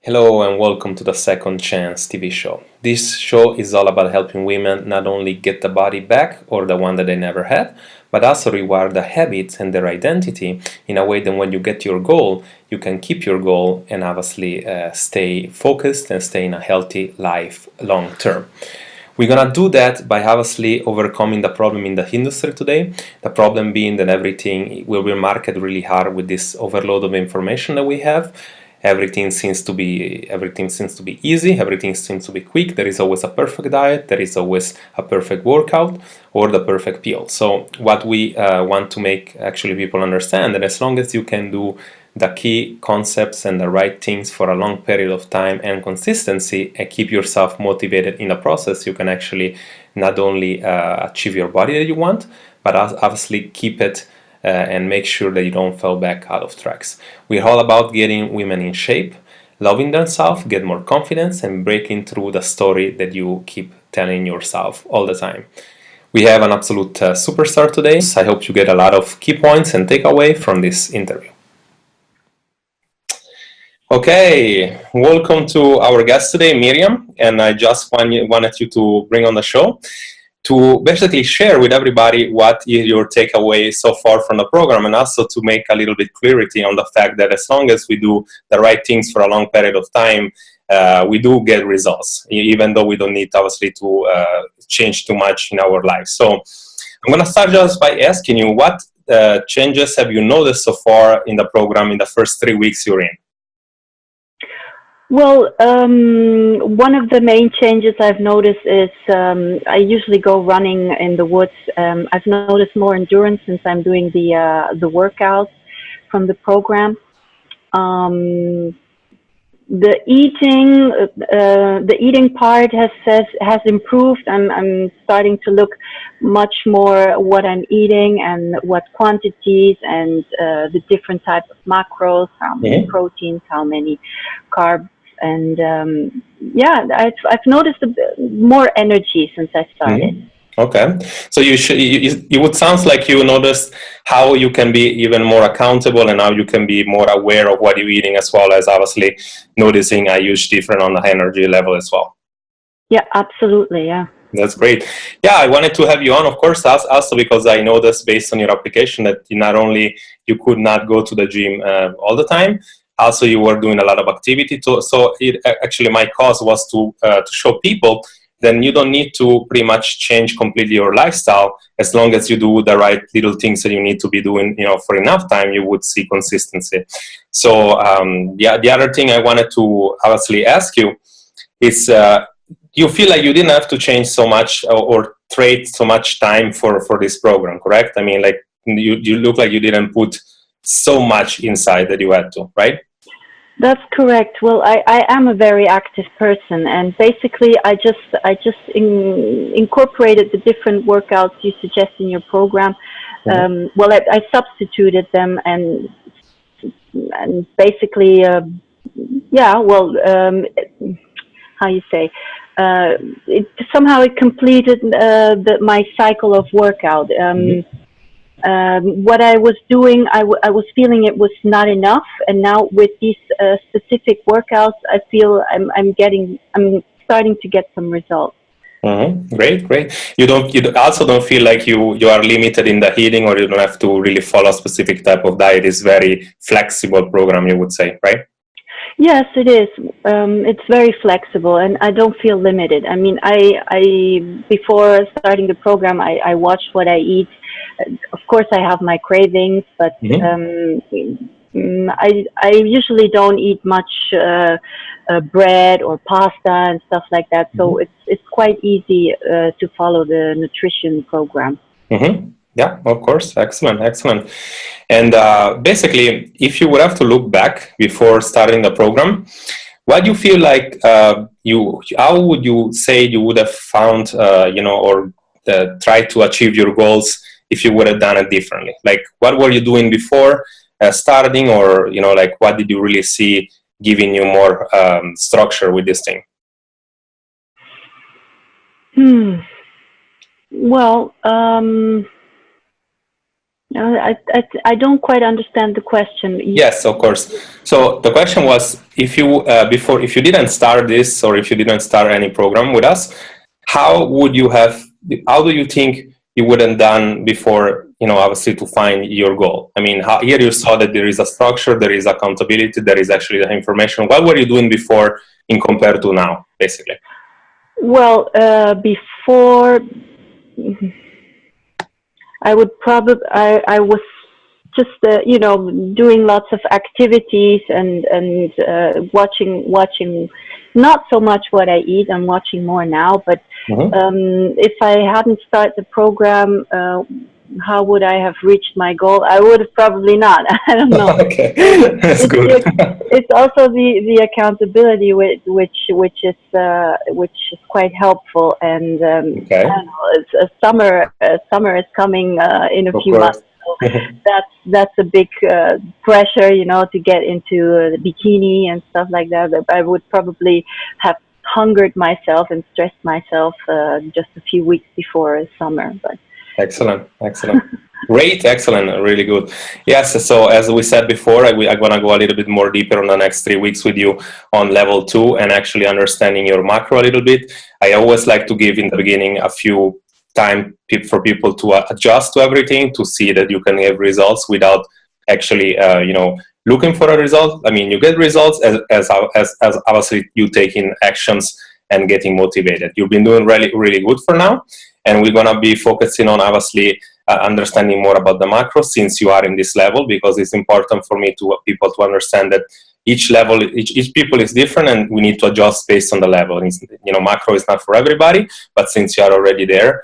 Hello and welcome to the Second Chance TV show. This show is all about helping women not only get the body back or the one that they never had, but also rewire the habits and their identity in a way that when you get your goal, you can keep your goal and obviously stay focused and stay in a healthy life long term. We're gonna do that by obviously overcoming the problem in the industry today. The problem being that everything will be marketed really hard with this overload of information that we have. Everything seems to be easy. Everything seems to be quick. There is always a perfect diet. There is always a perfect workout or the perfect pill. So what we want to make actually people understand that as long as you can do the key concepts and the right things for a long period of time and consistency and keep yourself motivated in the process, you can actually not only achieve your body that you want, but obviously keep it and make sure that you don't fall back out of tracks. We're all about getting women in shape, loving themselves, get more confidence, and breaking through the story that you keep telling yourself all the time. We have an absolute superstar today. I hope you get a lot of key points and takeaway from this interview. Okay, welcome to our guest today, Miriam, and I just wanted you to bring on the show to basically share with everybody what is your takeaway so far from the program, and also to make a little bit clarity on the fact that as long as we do the right things for a long period of time, we do get results, even though we don't need obviously to change too much in our lives. So I'm going to start just by asking you, what changes have you noticed so far in the program in the first 3 weeks you're in? Well, one of the main changes I've noticed is I usually go running in the woods. I've noticed more endurance since I'm doing the workouts from the program. The eating part has improved. I'm starting to look much more what I'm eating and what quantities and the different types of macros, how many proteins, how many carbs. And yeah, I've noticed a bit more energy since I started. Okay, so you would sound like you noticed how you can be even more accountable and how you can be more aware of what you're eating, as well as obviously noticing a huge difference on the energy level as well. Yeah, absolutely. Yeah. That's great. Yeah, I wanted to have you on, of course, also because I noticed based on your application that not only you could not go to the gym all the time, also you were doing a lot of activity. So actually my cause was to show people then you don't need to pretty much change completely your lifestyle. As long as you do the right little things that you need to be doing, for enough time, you would see consistency. So the other thing I wanted to obviously ask you is, you feel like you didn't have to change so much or trade so much time for this program, correct? I mean, like you look like you didn't put so much inside that you had to, right? That's correct. Well, I am a very active person, and basically I just incorporated the different workouts you suggest in your program. Well, I substituted them and basically, how you say, somehow it completed my cycle of workout. What I was doing, I was feeling it was not enough, and now with these specific workouts, I feel I'm starting to get some results. Great. You also don't feel like you are limited in the eating, or you don't have to really follow a specific type of diet. It's very flexible program, you would say, right? Yes, it is. It's very flexible, and I don't feel limited. I mean, I before starting the program, I watch what I eat. Of course, I have my cravings, but I usually don't eat much bread or pasta and stuff like that. So it's quite easy to follow the nutrition program. Yeah, of course. Excellent. And basically, if you would have to look back before starting the program, what do you feel like how would you say you would have found, or tried to achieve your goals if you would have done it differently? Like, what were you doing before starting, or, like, what did you really see giving you more structure with this thing? Well, I don't quite understand the question. Yes, of course. So the question was, if you if you didn't start this, or if you didn't start any program with us, how would you have? How do you think you would have done before? Obviously, to find your goal. I mean, here you saw that there is a structure, there is accountability, there is actually the information. What were you doing before, in compared to now, basically? Well, before, I would probably, I was just, doing lots of activities and watching, not so much what I eat. I'm watching more now, but if I hadn't started the program, how would I have reached my goal? I would have probably not. I don't know. Okay, that's good. It's also the accountability which is quite helpful. And Okay. I don't know, summer is coming in a few months. So that's a big pressure, to get into the bikini and stuff like that. I would probably have hungered myself and stressed myself just a few weeks before summer. But excellent. Great, excellent, really good. Yes, so as we said before, I'm going to go a little bit more deeper on the next 3 weeks with you on level 2 and actually understanding your macro a little bit. I always like to give in the beginning a few time for people to adjust to everything, to see that you can have results without actually, looking for a result. I mean, you get results as obviously you taking actions and getting motivated. You've been doing really, really good for now. And we're going to be focusing on, obviously, understanding more about the macro, since you are in this level, because it's important for me to people to understand that each level, each people is different, and we need to adjust based on the level. Macro is not for everybody, but since you are already there,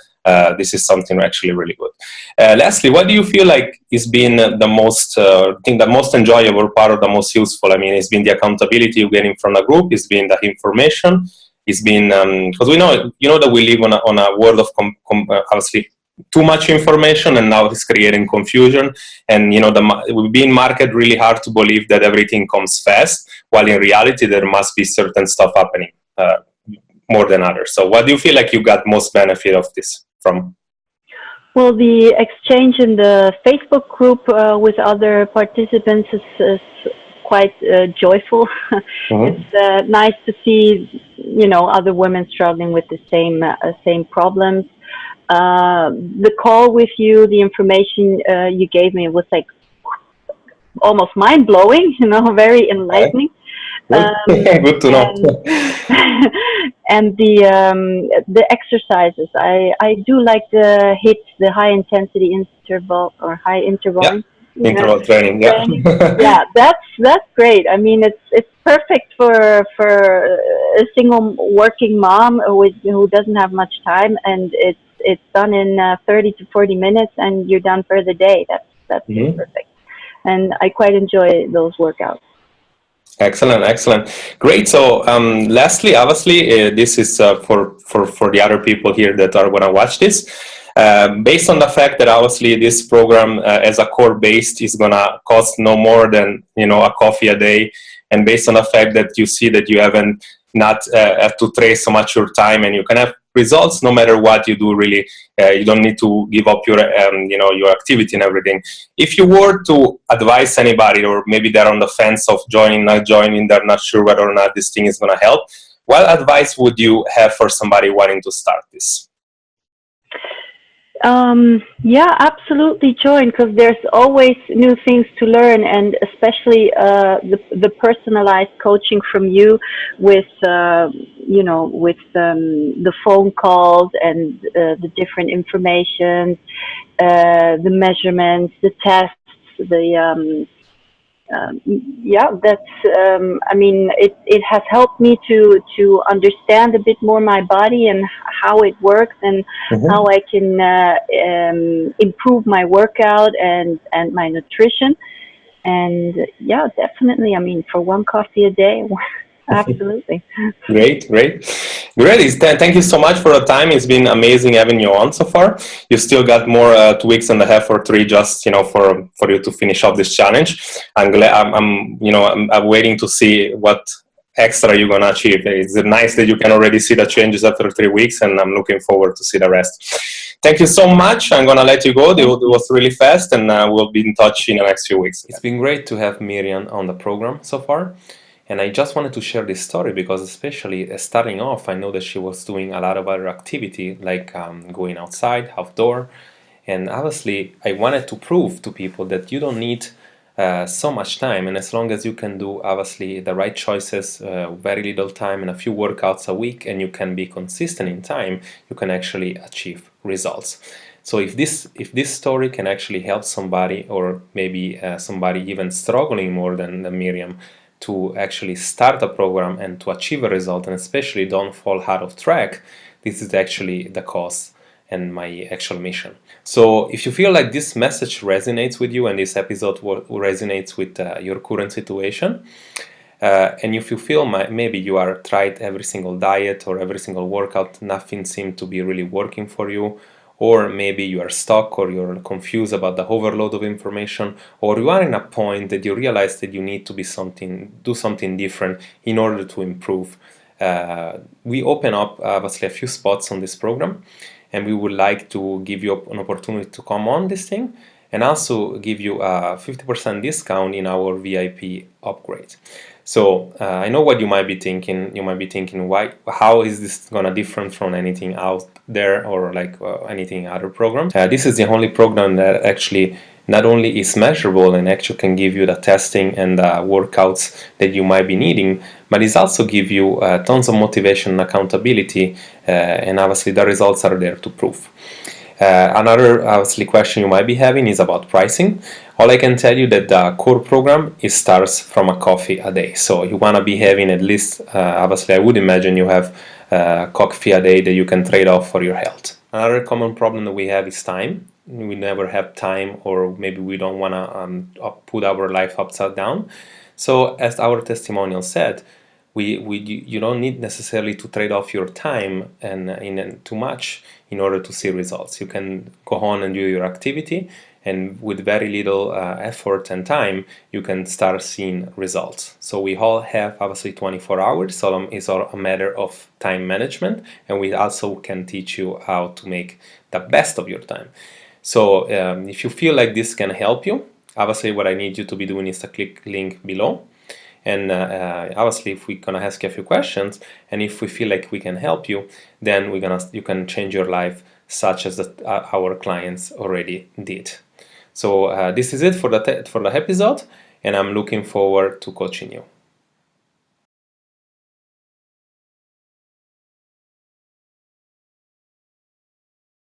this is something actually really good. Lastly, what do you feel like has been the most, the most enjoyable part, or the most useful? I mean, it's been the accountability you're getting from the group. It's been the information. It's been because we know, that we live on a world of obviously too much information, and now it's creating confusion. And we've been marketed really hard to believe that everything comes fast, while in reality there must be certain stuff happening more than others. So, what do you feel like you got most benefit of this from? Well, the exchange in the Facebook group with other participants is quite joyful. It's nice to see, other women struggling with the same problems. The call with you, the information you gave me was like almost mind blowing. Very enlightening. Good to know. And the exercises, I do like the high intensity interval or high interval. Yeah. Interval training, yeah, that's great. I mean, it's perfect for a single working mom who doesn't have much time, and it's done in 30 to 40 minutes, and you're done for the day. That's perfect, and I quite enjoy those workouts. Excellent, great. So, lastly, obviously, this is for the other people here that are going to watch this. Based on the fact that obviously this program as a core based is going to cost no more than a coffee a day, and based on the fact that you see that you haven't not have to trace so much your time, and you can have results no matter what you do. Really, you don't need to give up your your activity and everything. If you were to advise anybody, or maybe they're on the fence of joining, not joining, they're not sure whether or not this thing is going to help, what advice would you have for somebody wanting to start this? Yeah, absolutely join, because there's always new things to learn, and especially the personalized coaching from you with with the phone calls and the different information, the measurements, the tests, that's I mean, it has helped me to understand a bit more my body and how it works, and how I can improve my workout and my nutrition. And yeah, definitely, I mean, for one coffee a day, absolutely. Great. Thank you so much for the time. It's been amazing having you on so far. You still got more 2 weeks and a half or 3, just for you to finish off this challenge. I'm glad. I'm waiting to see what extra you're gonna achieve. It's nice that you can already see the changes after 3 weeks, and I'm looking forward to see the rest. thank you so much. I'm gonna let you go. It was really fast, and we'll be in touch in the next few weeks. It's been great to have Miriam on the program so far. And I just wanted to share this story because, especially starting off, I know that she was doing a lot of other activity, like going outside, outdoor. And obviously, I wanted to prove to people that you don't need so much time. And as long as you can do, obviously, the right choices, very little time, and a few workouts a week, and you can be consistent in time, you can actually achieve results. So if this story can actually help somebody, or maybe somebody even struggling more than Miriam, to actually start a program and to achieve a result, and especially don't fall out of track, this is actually the cause and my actual mission. So if you feel like this message resonates with you and this episode resonates with your current situation, and if you feel maybe you are tried every single diet or every single workout, nothing seemed to be really working for you, or maybe you are stuck or you're confused about the overload of information, or you are in a point that you realize that you need to do something different in order to improve. We open up obviously a few spots on this program, and we would like to give you an opportunity to come on this thing, and also give you a 50% discount in our VIP upgrade. So I know what you might be thinking. You might be thinking, how is this gonna different from anything out there, or like anything other program? This is the only program that actually not only is measurable and actually can give you the testing and the workouts that you might be needing, but it also give you tons of motivation and accountability, and obviously the results are there to prove. Another obviously question you might be having is about pricing. All I can tell you that the core program starts from a coffee a day. So you want to be having at least, obviously I would imagine you have coffee a day that you can trade off for your health. Another common problem that we have is time. We never have time, or maybe we don't want to put our life upside down. So as our testimonial said, you don't need necessarily to trade off your time and in too much in order to see results. You can go on and do your activity, and with very little effort and time, you can start seeing results. So we all have obviously 24 hours, so it's all a matter of time management, and we also can teach you how to make the best of your time. So if you feel like this can help you, obviously what I need you to be doing is to click link below. And obviously, if we're gonna ask you a few questions, and if we feel like we can help you, then you can change your life, such as our clients already did. So this is it for the episode, and I'm looking forward to coaching you.